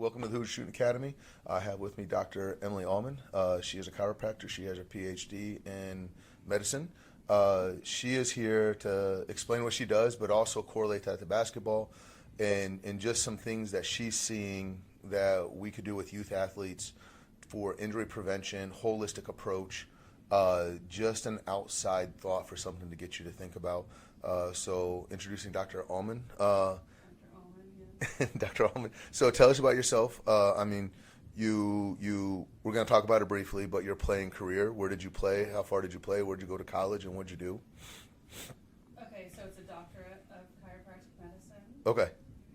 Welcome to the Hoosier Shooting Academy. I have with me Dr. Emilee Allman. She is a chiropractor. She has her PhD in medicine. She is here to explain what she does, but also correlate that to basketball and just some things that she's seeing that we could do with youth athletes for injury prevention, holistic approach, just an outside thought for something to get you to think about. So introducing Dr. Allman. Dr. Allman. So tell us about yourself. We're going to talk about it briefly, but your playing career. Where did you play? How far did you play? Where did you go to college, and what did you do? Okay, so it's a doctorate of chiropractic medicine. Okay,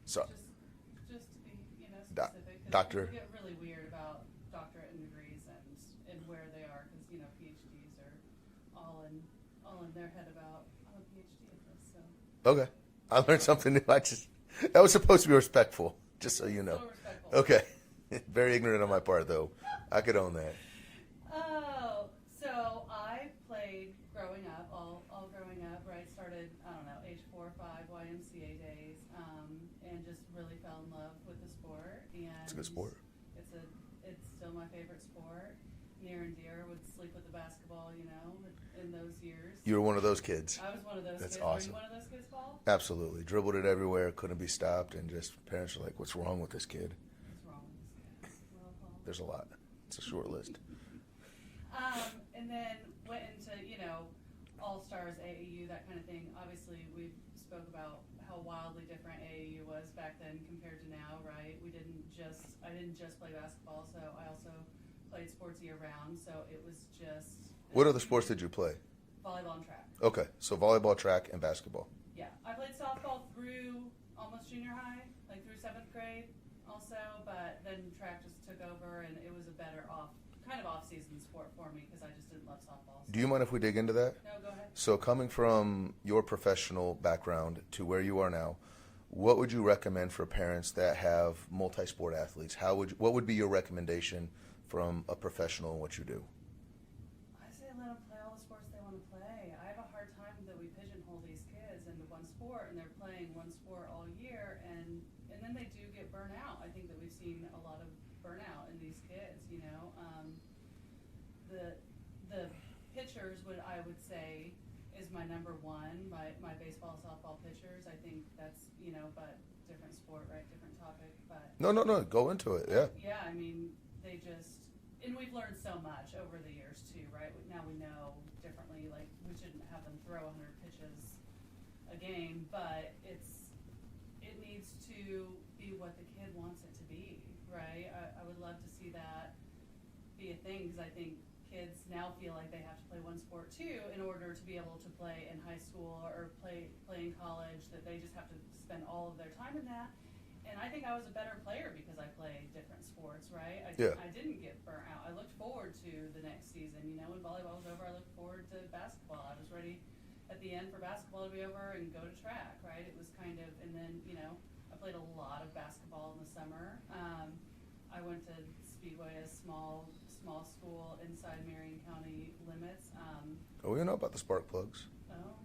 so Just to be specific, 'cause doctor. people get really weird about doctorate and degrees and where they are, because PhDs are all in their head about I'm a PhD at this. So Okay, I learned something new. That was supposed to be respectful, just so you know. so respectful. Okay, very ignorant on my part, though. I could own that. Oh, so I played growing up, all growing up, right? Started, I don't know, age 4 or 5, YMCA days, and just really fell in love with the sport. And It's a good sport. It's still my favorite sport. Near and dear, would sleep with the basketball, in those years. You were one of those kids. I was one of those That's kids. awesome. Were you one of those kids, Paul? Absolutely. Dribbled it everywhere, couldn't be stopped, and just parents are like, what's wrong with this kid? What's wrong with this kid? Well, Paul. There's a lot. It's a short list. And then went into, All-Stars, AAU, that kind of thing. Obviously, we spoke about how wildly different AAU was back then compared to now, right? I didn't just play basketball, so I also played sports year-round, so it was just... What other sports did you play? Volleyball and track. Okay, so volleyball, track, and basketball. Yeah, I played softball through almost junior high, like through 7th grade also, but then track just took over, and it was a better off-season sport for me because I just didn't love softball. So. Do you mind if we dig into that? No, go ahead. So coming from your professional background to where you are now, what would you recommend for parents that have multi-sport athletes? What would be your recommendation from a professional in what you do? I say let them play all the sports they want to play. I have a hard time that we pigeonhole these kids into one sport, and they're playing one sport all year, and then they do get burnt out. I think that we've seen a lot of burnout in these kids. The pitchers, I would say, is my number one. My baseball, softball pitchers. I think that's but different sport, right? Different topic, but No. Go into it. Yeah. yeah. They just, and we've learned so much over the years too, right? Now we know differently. Like we shouldn't have them throw 100 pitches a game, but it needs to be what the kid wants it to be, right? I would love to see that be a thing, because I think kids now feel like they have to play one sport too in order to be able to play in high school or play in college, that they just have to spend all of their time in that. And I think I was a better player because I played different sports, right? I didn't get burnt out. I looked forward to the next season. When volleyball was over, I looked forward to basketball. I was ready at the end for basketball to be over and go to track, right? It was kind of, and then, I played a lot of basketball in the summer. I went to Speedway, a small school inside Marion County limits. We know about the spark plugs. Oh.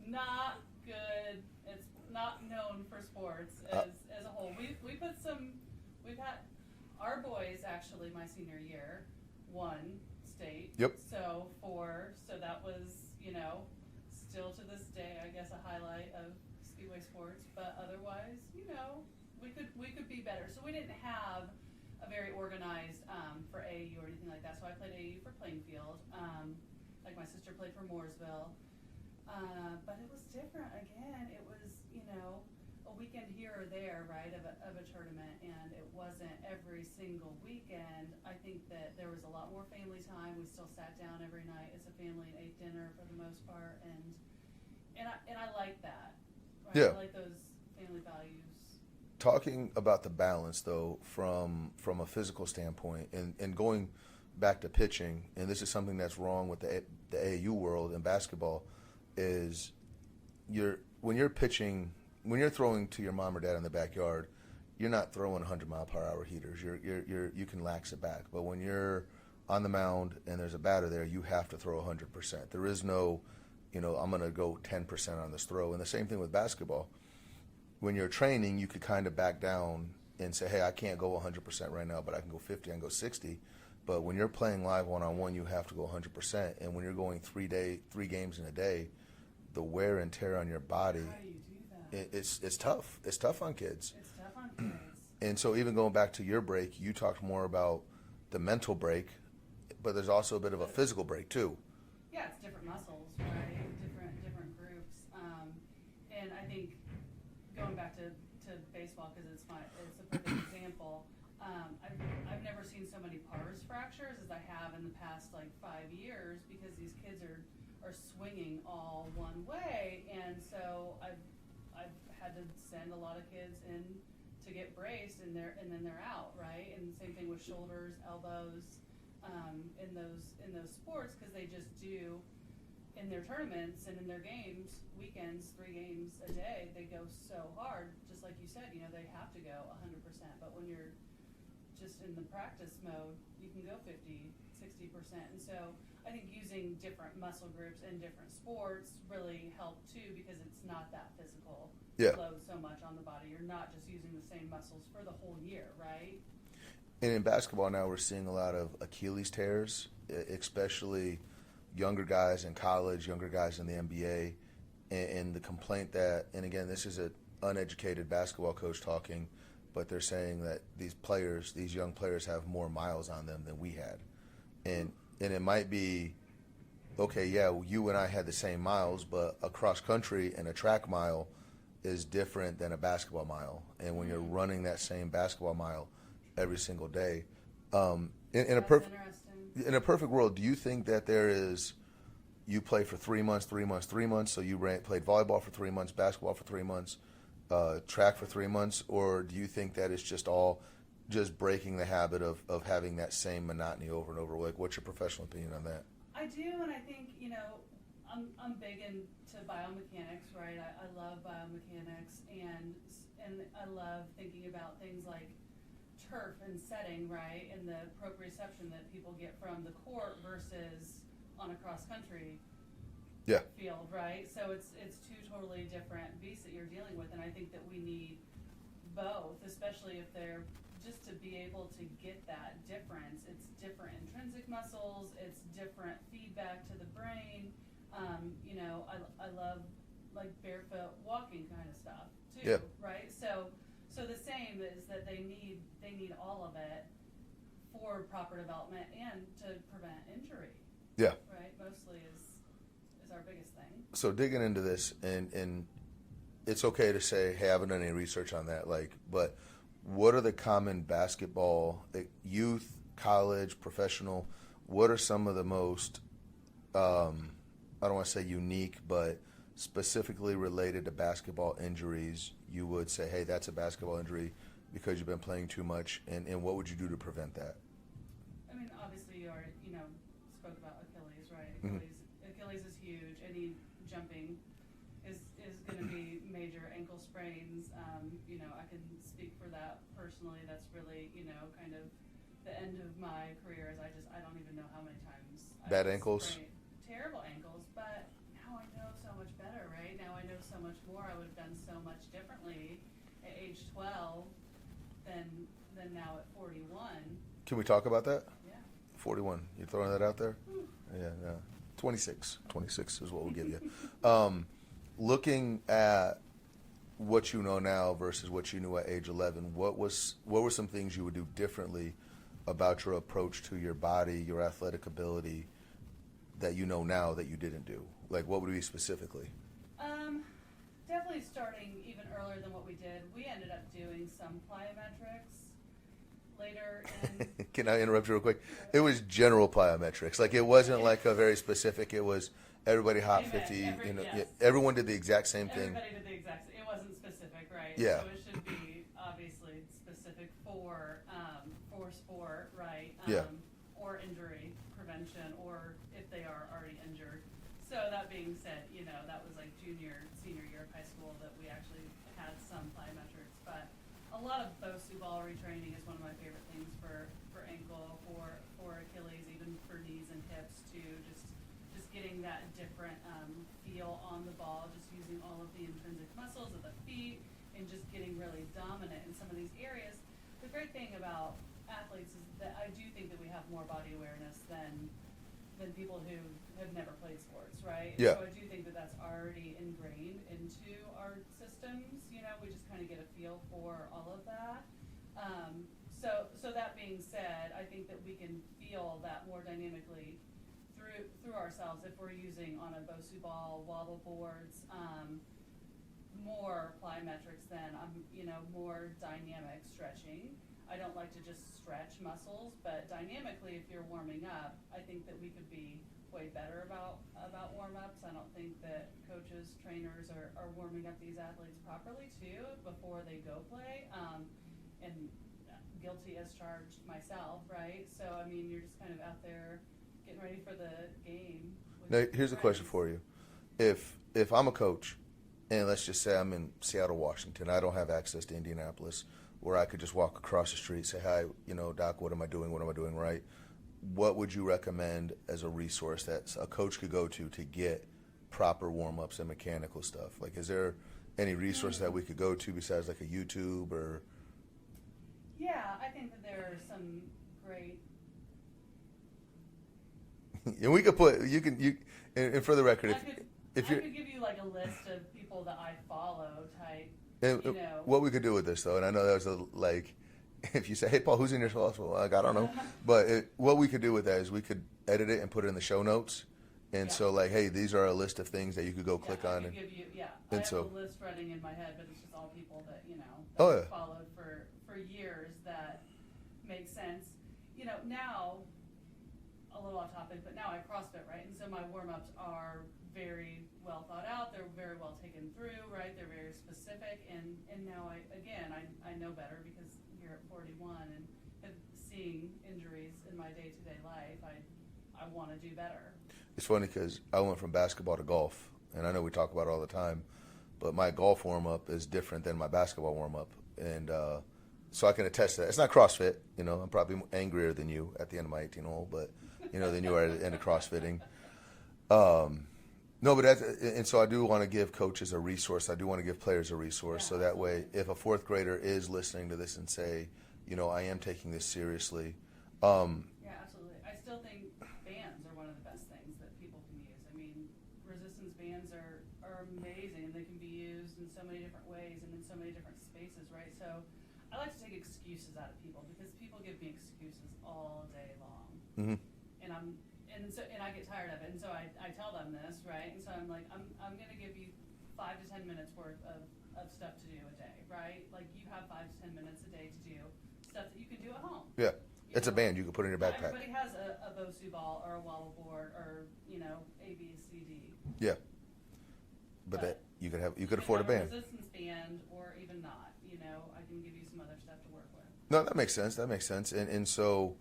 Not good. It's not known for sports as a whole. We've had our boys actually my senior year won state. Yep. So that was, still to this day, I guess, a highlight of Speedway sports, but otherwise, we could be better. So we didn't have a very organized for AAU or anything like that. So I played AAU for Plainfield. Like my sister played for Mooresville. But it was different. Again, it was, a weekend here or there, right, of a tournament, and it wasn't every single weekend. I think that there was a lot more family time. We still sat down every night as a family and ate dinner for the most part, and I like that. Right? Yeah. I like those family values. Talking about the balance, though, from a physical standpoint, and going back to pitching, and this is something that's wrong with the AAU world in basketball, is when you're pitching, when you're throwing to your mom or dad in the backyard, you're not throwing 100-mile-per-hour heaters. You can lax it back. But when you're on the mound and there's a batter there, you have to throw 100%. There is no, I'm going to go 10% on this throw. And the same thing with basketball. when you're training, you could kind of back down and say, hey, I can't go 100% right now, but I can go 50, I can go 60. But when you're playing live one-on-one, you have to go 100%. And when you're going 3 games in a day, the wear and tear on your body, How do you do that? it's tough. It's tough on kids. It's tough on kids. And so even going back to your break, you talked more about the mental break, but there's also a bit of a physical break too. Yeah, it's different muscles, right? Different groups. And I think going back to baseball, because it's a perfect example. I've never seen so many pars fractures as I have in the past like 5 years, because these kids are swinging all one way, and so I've had to send a lot of kids in to get braced, and then they're out, right? And same thing with shoulders, elbows, in those sports, because they just do in their tournaments and in their games, weekends, 3 games a day, they go so hard. Just like you said, they have to go 100%. But when you're just in the practice mode, you can go 50, 60%. And so I think using different muscle groups in different sports really help too, because it's not that physical load so much on the body. You're not just using the same muscles for the whole year, right? And in basketball now, we're seeing a lot of Achilles tears, especially younger guys in college, younger guys in the NBA. And the complaint that, and again, this is an uneducated basketball coach talking, but they're saying that these young players have more miles on them than we had. And it might be, okay, yeah, you and I had the same miles, but a cross country and a track mile is different than a basketball mile. And when you're running that same basketball mile every single day, in a perfect world, do you think that you play for 3 months, 3 months, 3 months, so you played volleyball for 3 months, basketball for 3 months, track for 3 months, or do you think that it's just all just breaking the habit of having that same monotony over and over? Like, what's your professional opinion on that? I do, and I think, I'm big into biomechanics, right? I love biomechanics, and I love thinking about things like turf and setting, right? And the proprioception that people get from the court versus on a cross country field, right? So it's 2 totally different beasts that you're dealing with, and I think that we need both, especially if they're just to be able to get that difference. It's different intrinsic muscles, it's different feedback to the brain. I love like barefoot walking kind of stuff too, right? So the same is that they need all of it for proper development and to prevent injury. Yeah. Right? Mostly is our biggest thing. So digging into this, and it's okay to say, hey, I haven't done any research on that, but what are the common basketball, youth, college, professional, what are some of the most, I don't want to say unique, but specifically related to basketball injuries, you would say, hey, that's a basketball injury because you've been playing too much, and what would you do to prevent that? I mean, obviously you already, spoke about Achilles, right? Achilles is huge. Any jumping is going to be major ankle sprains. I can speak for that personally. That's really, kind of the end of my career. I don't even know how many times. Bad ankles? Terrible ankles, but now I know so much better, right? Now I know so much more. I would have done so much differently at age 12 than now at 41. Can we talk about that? Yeah. 41. You throwing that out there? Ooh. Yeah. 26. 26 is what we'll give you. Looking at what you know now versus what you knew at age 11, what were some things you would do differently about your approach to your body, your athletic ability, that you know now that you didn't do? Like, what would it be specifically? Definitely starting even earlier than what we did. We ended up doing some plyometrics later in... Can I interrupt you real quick? It was general plyometrics. Like, it wasn't like a very specific, it was everybody hot 50, everyone did the exact same thing. Everybody did the exact same, it wasn't specific, right? Yeah. So it should be obviously specific for sport, right? Or injury prevention, or if they are already injured. So that being said, that was like senior year of high school that we actually had some plyometrics, but a lot of Bosu ball retraining is one of my favorite things for ankle, for Achilles, even for knees and hips too. Just getting that different feel on the ball, just using all of the intrinsic muscles of the feet and just getting really dominant in some of these areas. The great thing about athletes is that I do think that we have more body awareness than people who have never played sports, right? Yeah. So I do think that that's already ingrained into our systems. We just kind of get a feel for all of that. So that being said, I think that we can feel that more dynamically through ourselves if we're using on a BOSU ball, wobble boards, more plyometrics than more dynamic stretching. I don't like to just stretch muscles, but dynamically, if you're warming up, I think that we could be way better about warm-ups. I don't think that coaches, trainers are warming up these athletes properly too before they go play. And guilty as charged myself, right? So I mean, you're just kind of out there getting ready for the game. Now, here's a question for you: if I'm a coach, and let's just say I'm in Seattle, Washington, I don't have access to Indianapolis, where I could just walk across the street, say, "Hi, Doc, what am I doing? What am I doing right?" What would you recommend as a resource that a coach could go to get proper warm-ups and mechanical stuff? Like, is there any resource that we could go to besides like a YouTube or? Yeah, I think that there are some great. And we could put and for the record, I could give you like a list of people that I follow type. And what we could do with this, though, and I know that was if you say, "Hey, Paul, who's in your class?" Well, I don't know. But what we could do with that is we could edit it and put it in the show notes. And so, hey, these are a list of things that you could go click on. I give you, I have a list running in my head, but it's just all people that, that I've followed for years that make sense. Now, a little off topic, but now I CrossFit, right? And so my warm-ups are very well thought out. They're very well taken through, right? They're very specific. And now, I know better because here at 41 and seeing injuries in my day-to-day life, I want to do better. It's funny because I went from basketball to golf, and I know we talk about it all the time, but my golf warm-up is different than my basketball warm-up. And so I can attest to that. It's not CrossFit. I'm probably angrier than you at the end of my 18-hole, but, than you are at the end of CrossFitting. No, but and so I do want to give coaches a resource. I do want to give players a resource. So that way, if a fourth grader is listening to this and say, I am taking this seriously. Yeah, absolutely. I still think bands are one of the best things that people can use. I mean, resistance bands are amazing, and they can be used in so many different ways and in so many different spaces, right? So I like to take excuses out of people because people give me excuses all day long. Mm-hmm. And I get tired of it, and so I tell them this, right? And so I'm like, I'm going to give you 5 to 10 minutes worth of stuff to do a day, right? Like you have 5 to 10 minutes a day to do stuff that you can do at home. Yeah, it's a band you can put in your backpack. Everybody has a BOSU ball or a wobble board or A, B, C, D. Yeah, but that you could afford a band. Resistance band or even not. I can give you some other stuff to work with. No, that makes sense. And so.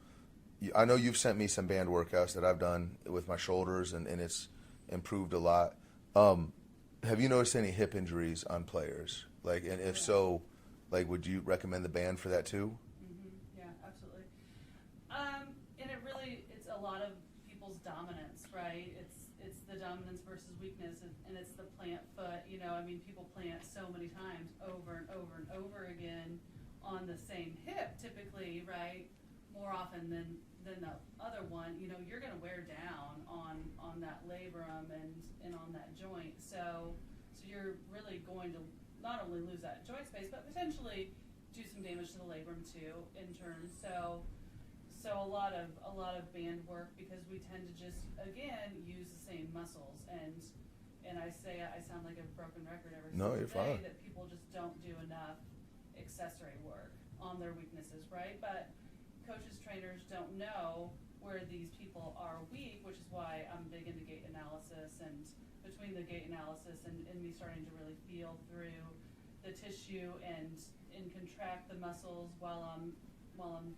I know you've sent me some band workouts that I've done with my shoulders, and it's improved a lot. Have you noticed any hip injuries on players? And if so, would you recommend the band for that too? Mm-hmm. Yeah, absolutely. And it's a lot of people's dominance, right? It's the dominance versus weakness, and it's the plant foot. People plant so many times over and over and over again on the same hip, typically, right? More often than the other one, you're going to wear down on that labrum and on that joint. So you're really going to not only lose that joint space, but potentially do some damage to the labrum too in turn. So a lot of band work because we tend to just again use the same muscles and I sound like a broken record every single day fine. That people just don't do enough accessory work on their weaknesses, right? But coaches, trainers don't know where these people are weak, which is why I'm big into gait analysis. And between the gait analysis and me starting to really feel through the tissue and contract the muscles while I'm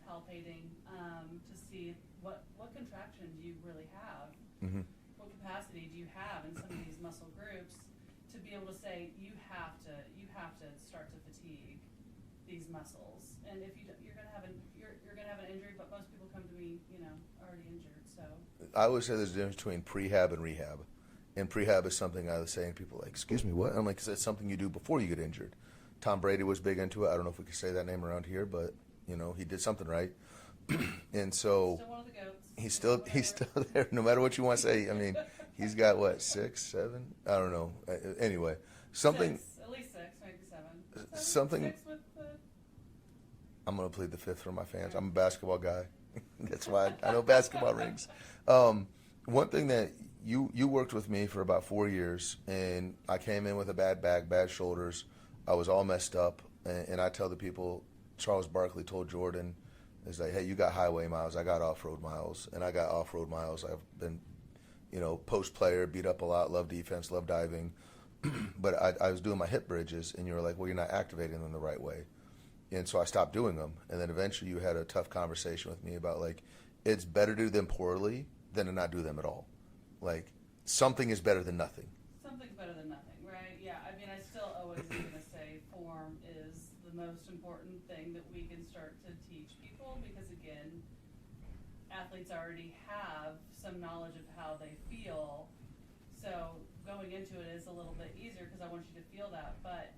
palpating to see what contraction do you really have, Mm-hmm. what capacity do you have in some of these muscle groups to be able to say you have to start to fatigue these muscles, and if you're gonna have an injury, but most people come to me, already injured. So I always say there's a difference between prehab and rehab, and prehab is something I was saying to people excuse me, what? I'm like, 'cause it's something you do before you get injured. Tom Brady was big into it. I don't know if we could say that name around here, but you know, he did something right. And so Still one of the goats. he's still there, no matter what you want to say. I mean, he's got what, 6, 7? I don't know. Anyway, something. Six, at least 6, maybe 7. Something. 6 with the. I'm gonna plead the fifth for my fans. I'm a basketball guy. That's why I know basketball rings. One thing that you worked with me for about 4 years, and I came in with a bad back, bad shoulders. I was all messed up, and I tell the people, Charles Barkley told Jordan, is like, hey, you got highway miles, I got off-road miles, and I got off-road miles. I've been, you know, post player, beat up a lot, love defense, love diving, but I was doing my hip bridges, and you were like, well, you're not activating them the right way. And so I stopped doing them. And then eventually you had a tough conversation with me about, like, it's better to do them poorly than to not do them at all. Like, something is better than nothing. Something's better than nothing, right? Yeah, I mean, I still always am going to say form is the most important thing that we can start to teach people because, again, athletes already have some knowledge of how they feel. So going into it is a little bit easier because I want you to feel that. But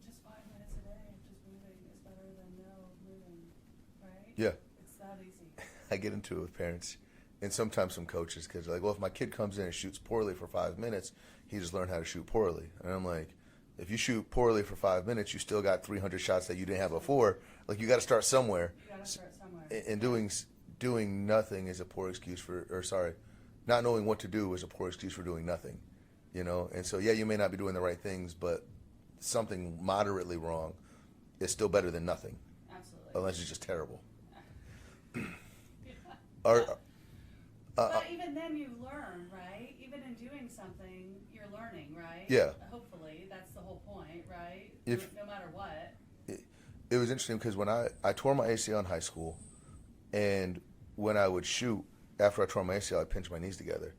just 5 minutes a day of just moving is better than no moving, right? Yeah. It's that easy. I get into it with parents and sometimes some coaches because they're like, well, if my kid comes in and shoots poorly for 5 minutes, he just learned how to shoot poorly. And I'm like, if you shoot poorly for 5 minutes, you still got 300 shots that you didn't have before. Like, you got to start somewhere. You got to start somewhere. And doing nothing is a poor excuse for, or sorry, not knowing what to do is a poor excuse for doing nothing, you know? And so, yeah, you may not be doing the right things, but something moderately wrong is still better than nothing. Absolutely. Unless it's just terrible. But even then you learn, right? Even in doing something, you're learning, right? Yeah. Hopefully, that's the whole point, right? If- no matter what. It was interesting because when I tore my ACL in high school, and when I would shoot, after I tore my ACL, I pinched my knees together.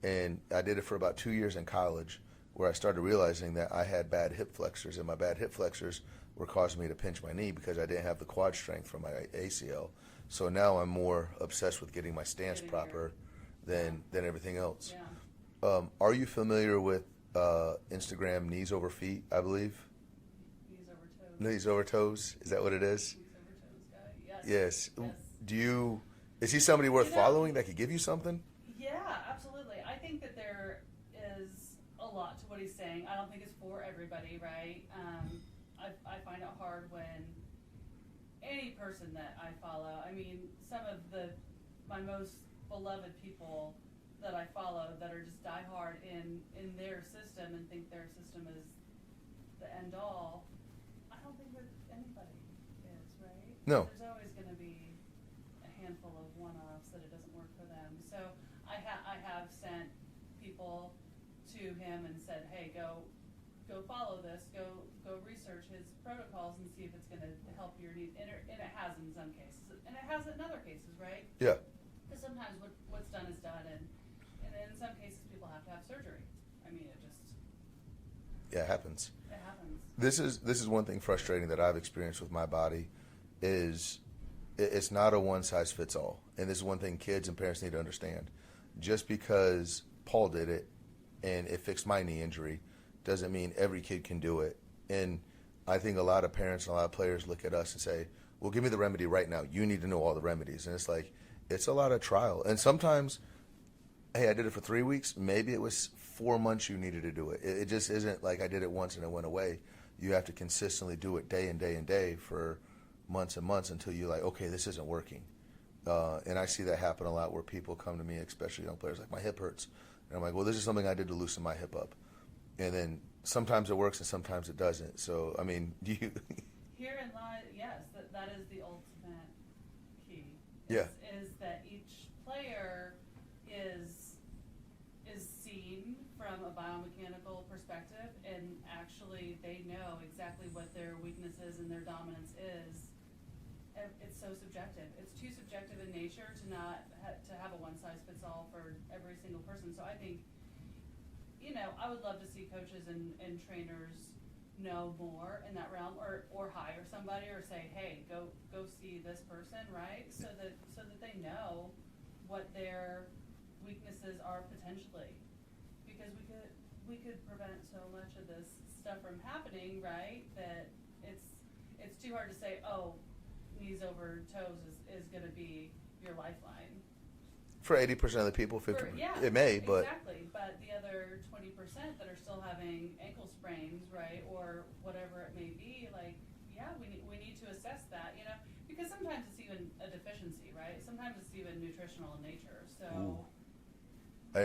And I did it for about 2 years in college, where I started realizing that I had bad hip flexors, and my bad hip flexors were causing me to pinch my knee because I didn't have the quad strength from my ACL. So now I'm more obsessed with getting my stance proper than everything else. Yeah. Are you familiar with Instagram knees over feet, I believe? Knees over toes. Knees over toes? Is that what it is? Knees over toes guy. Yes. Yes. Is he somebody worth following that could give you something? Yeah, absolutely. I think that there is a lot to what he's saying. I don't think it's for everybody, right? I find it hard when any person that I follow, I mean, some of my most beloved people that I follow that are just diehard in their system and think their system is the end all, I don't think that anybody is, right? No. There's always going to be a handful of one-offs that it doesn't work for them. So I have sent people to him and said, hey, go follow this, go research his protocols and see if it's going to help your needs. And it has in some cases, and it has in other cases, right? Yeah. Because sometimes what's done is done, and in some cases people have to have surgery. I mean, Yeah, it happens. It happens. This is one thing frustrating that I've experienced with my body is it's not a one size fits all. And this is one thing kids and parents need to understand. Just because Paul did it and it fixed my knee injury doesn't mean every kid can do it. And I think a lot of parents and a lot of players look at us and say, well, give me the remedy right now. You need to know all the remedies. And it's like, it's a lot of trial. And sometimes, hey, I did it for 3 weeks. Maybe it was 4 months you needed to do it. It just isn't like I did it once and it went away. You have to consistently do it day and day and day for months and months until you're like, okay, this isn't working. And I see that happen a lot where people come to me, especially young players, like, my hip hurts. And I'm like, well, this is something I did to loosen my hip up. And then sometimes it works and sometimes it doesn't. So, I mean, do you... Herein lies, yes, that is the ultimate key. Yeah. Is that each player is seen from a biomechanical perspective, and actually they know exactly what their weaknesses and their dominance is. It's so subjective. It's too subjective in nature to not to have a one-size-fits-all for every single person. So I think, I would love to see coaches and trainers know more in that realm, or hire somebody, or say, hey, go see this person, right? So that they know what their weaknesses are potentially, because we could prevent so much of this stuff from happening, right? That it's too hard to say, oh, knees over toes is going to be your lifeline. For 80% of the people, 50, Yeah, it may, but exactly. But the other 20% that are still having ankle sprains, right, or whatever it may be, like, yeah, we need to assess that, you know, because sometimes it's even a deficiency, right? Sometimes it's even nutritional in nature. So,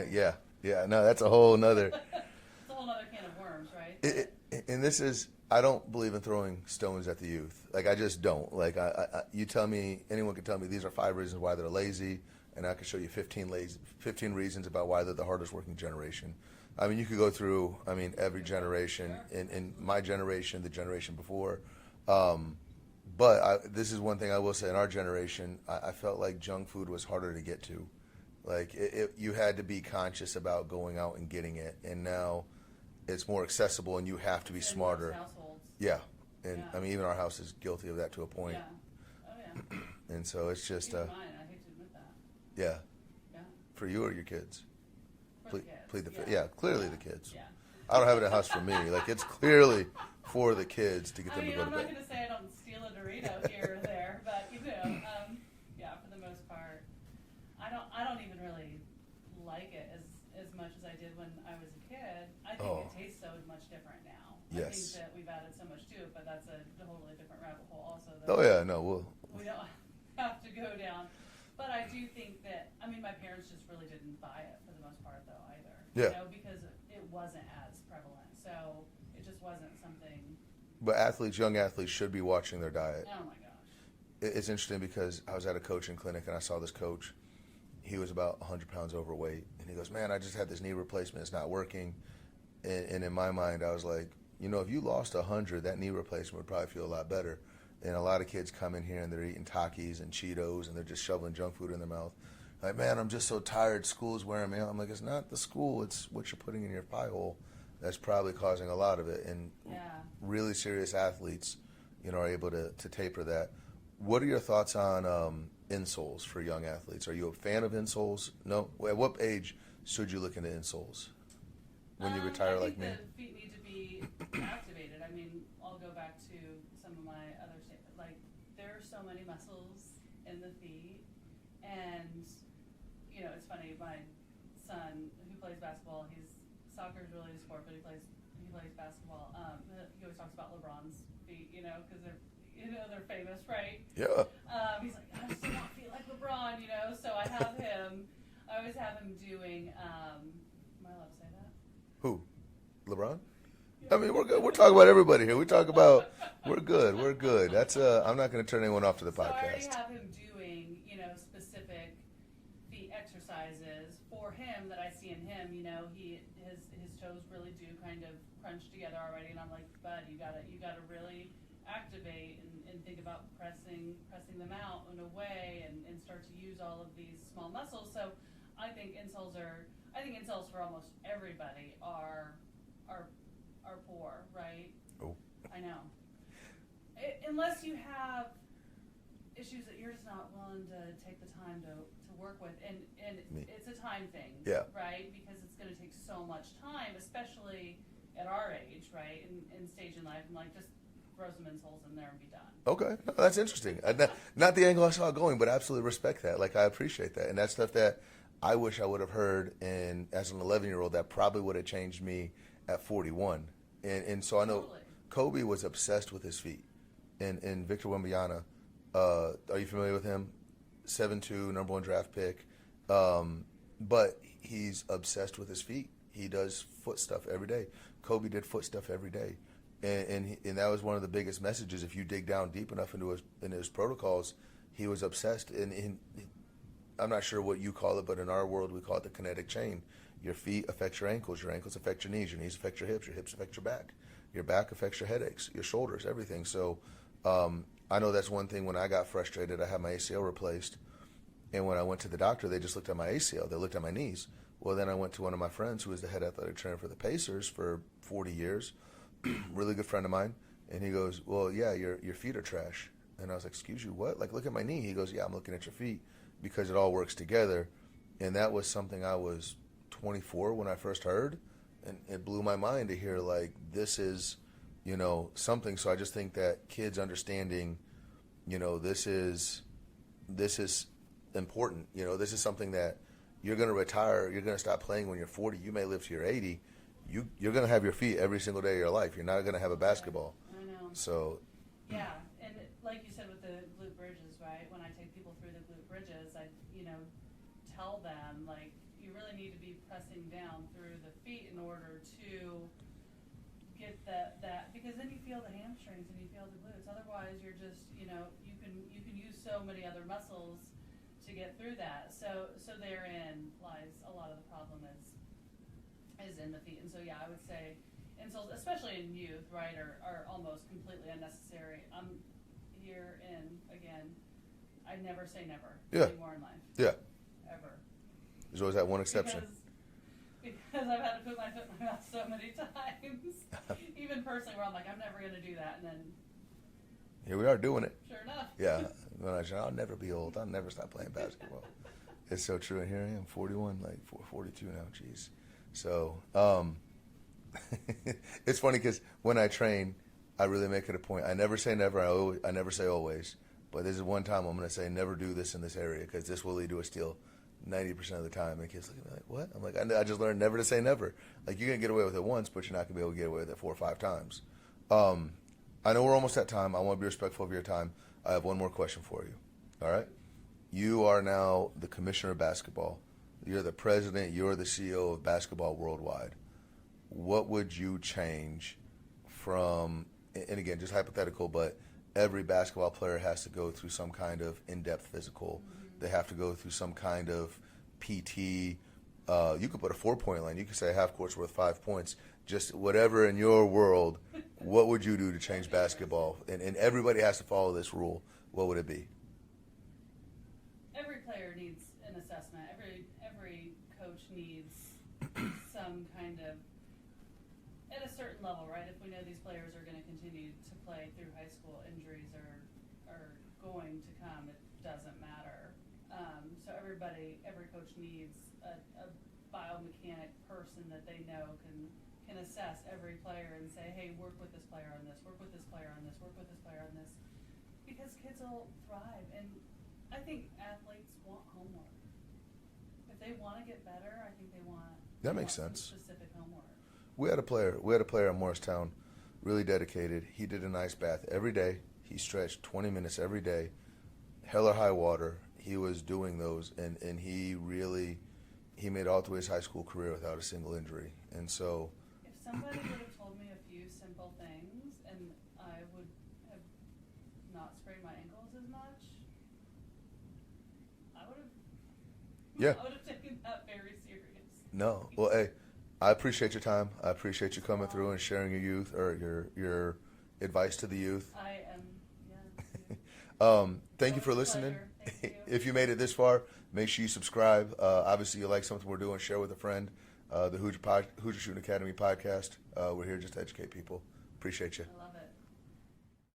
yeah, no, that's a whole nother. it's a whole other can of worms, right? And this is, I don't believe in throwing stones at the youth. Like, I just don't. Like, you tell me, anyone can tell me these are 5 reasons why they're lazy, and I can show you 15 reasons about why they're the hardest working generation. I mean, you could go through, every generation, in my generation, the generation before. But this is one thing I will say, in our generation, I felt like junk food was harder to get to. Like, you had to be conscious about going out and getting it, and now it's more accessible, and you have to be smarter. Yeah, and Yeah. even our house is guilty of that to a point. Yeah. Oh yeah. And so it's just, Even mine, I hate to admit that. yeah, Yeah. for you or your kids. For the kids. Clearly the kids. Yeah. I don't have it in the house for me. Like, it's clearly for the kids to get them to go to I'm not bed. going to say I don't steal a Dorito here or there, but yeah, for the most part, I don't even really like it as much as I did when I was a kid. I think it tastes so much different now. Yes. I think that we've added so much to it, but that's a totally different rabbit hole also. Oh yeah, no, We don't have to go down. But I do think that, my parents just really didn't buy it for the most part though either. Yeah. You know, because it wasn't as prevalent. So it just wasn't something. But young athletes should be watching their diet. Oh my gosh. It's interesting because I was at a coaching clinic and I saw this coach. He was about 100 pounds overweight, and he goes, "Man, I just had this knee replacement. It's not working." And in my mind, I was like, if you lost 100, that knee replacement would probably feel a lot better. And a lot of kids come in here and they're eating Takis and Cheetos and they're just shoveling junk food in their mouth. Like, man, I'm just so tired. School's wearing me out. I'm like, it's not the school. It's what you're putting in your pie hole that's probably causing a lot of it. And really serious athletes, are able to taper that. What are your thoughts on insoles for young athletes? Are you a fan of insoles? No? At what age should you look into insoles? When you retire like me? I think the feet need to be activated. I'll go back to some of my other statements. Like, there are so many muscles in the feet, and it's funny. My son, who plays basketball, soccer is really his sport, but he plays basketball. He always talks about LeBron's feet, because they're famous, right? Yeah. He's like, I just want feet like LeBron, So I always have him doing. Am I allowed to say that? Who? LeBron? We're good. We're talking about everybody here. We talk about, we're good. That's, I'm not going to turn anyone off to the So I already podcast. have him doing, specific feet exercises for him that I see in him. His toes really do kind of crunch together already, and I'm like, bud, you gotta really activate and think about pressing them out and away and start to use all of these small muscles. So I think insoles for almost everybody are poor, right? Oh. I know. Unless you have issues that you're just not willing to take the time to work with, and it's a time thing, Yeah. right? Because it's going to take so much time, especially at our age, right? In stage in life, and like just throw some insoles in there and be done. Okay, no, that's interesting. Not the angle I saw going, but I absolutely respect that. Like, I appreciate that, and that's stuff that I wish I would have heard. And as an 11-year-old, that probably would have changed me at 41. And so I know Totally. Kobe was obsessed with his feet. And Victor Wembanyama, are you familiar with him? 7'2", number 1 draft pick. But he's obsessed with his feet. He does foot stuff every day. Kobe did foot stuff every day. And that was one of the biggest messages. If you dig down deep enough into his protocols, he was obsessed. And I'm not sure what you call it, but in our world we call it the kinetic chain. Your feet affect your ankles affect your knees affect your hips affect your back affects your headaches, your shoulders, everything. So I know that's one thing. When I got frustrated, I had my ACL replaced, and when I went to the doctor, they just looked at my ACL. They looked at my knees. Well, then I went to one of my friends who was the head athletic trainer for the Pacers for 40 years, really good friend of mine, and he goes, well, yeah, your feet are trash. And I was like, excuse you, what? Like, look at my knee. He goes, yeah, I'm looking at your feet because it all works together. And that was something I was 24 when I first heard, and it blew my mind to hear, like, this is something. So I just think that kids understanding, this is important. This is something that you're going to retire. You're going to stop playing when you're 40. You may live to your 80. You're going to have your feet every single day of your life. You're not going to have a basketball. I know. So Yeah, and like you said with the glute bridges, right? When I take people through the glute bridges, I tell them like you really need to be pressing down through the feet in order to get that because then you feel the hamstrings and you feel the glutes. Otherwise, you're just you can use so many other muscles to get through that. So therein lies a lot of the problem is in the feet. And so yeah, I would say insoles, especially in youth, right, are almost completely unnecessary. I'm here and again, I never say never anymore in life. Yeah. Ever. There's always that one exception. Because I've had to put my foot in my mouth so many times, even personally, where I'm like, I'm never going to do that, and then Here we are doing it. sure enough. Yeah. I'll never be old. I'll never stop playing basketball. It's so true. And here I am, 41, like 42 now. Jeez. So, it's funny because when I train, I really make it a point. I never say never. I never say always. But this is one time I'm going to say never do this in this area because this will lead to a steal 90% of the time. And kids look at me like, what? I'm like, I just learned never to say never. Like, you're going to get away with it once, but you're not going to be able to get away with it 4 or 5 times. I know we're almost at time. I want to be respectful of your time. I have one more question for you. All right? You are now the commissioner of basketball. You're the president. You're the CEO of basketball worldwide. What would you change from, and again, just hypothetical, but every basketball player has to go through some kind of in-depth physical. Mm-hmm. They have to go through some kind of PT. You could put a 4-point line. You could say half court's worth 5 points. Just whatever in your world, what would you do to change basketball? And everybody has to follow this rule. What would it be? Every player needs an assessment. Every coach needs some kind of, at a certain level, right? If we know these players are going to continue to play through high school, injuries are going to come. It doesn't matter. So every coach needs a biomechanic person that they know can assess every player and say, hey, work with this player on this, work with this player on this, work with this player on this. Because kids will thrive. And I think athletes want homework. If they want to get better, I think they want specific homework. We had a player in Morristown, really dedicated. He did an ice bath every day. He stretched 20 minutes every day, hell or high water. He was doing those, and he made all through his high school career without a single injury. And so, if somebody would have told me a few simple things, and I would have not sprained my ankles as much, I would have taken that very serious. No, well, hey, I appreciate your time. I appreciate you coming through and sharing your youth or your advice to the youth. I am, yeah. Thank you for listening. If you made it this far, make sure you subscribe. Obviously, you like something we're doing, share with a friend. The Hoosier Shooting Academy podcast. We're here just to educate people. Appreciate you. I love